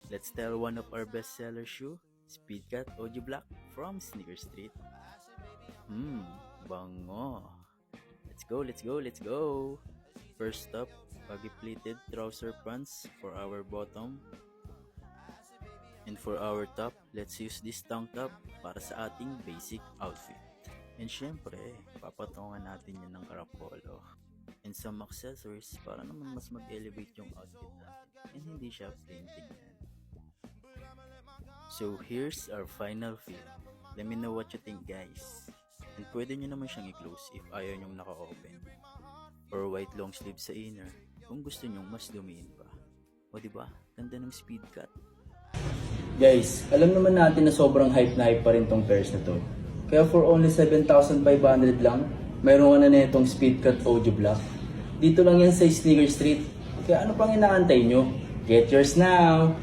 Let's tell one of our bestseller shoe, Speedcat OG Black from Sneaker Street. Bango. Let's go. First up, baggy pleated trouser pants for our bottom. And for our top, let's use this tank top para sa ating basic outfit. And syempre, papatungan natin yan ng karapolo. And some accessories para naman mas mag-elevate yung outfit natin. And hindi siya plain tignan. So here's our final fit. Let me know what you think, guys. And pwede nyo naman siyang i-close if ayaw nyong naka-open. Or white long sleeve sa inner kung gusto nyong mas dumiin pa. O diba, ganda ng speed cut. Guys, alam naman natin na sobrang hype pa rin tong pairs na to. Kaya for only 7,500 lang, mayroon ka na itong Speedcat OG Black. Dito lang yan sa Sneaker Street. Kaya ano pang inaantay nyo? Get yours now!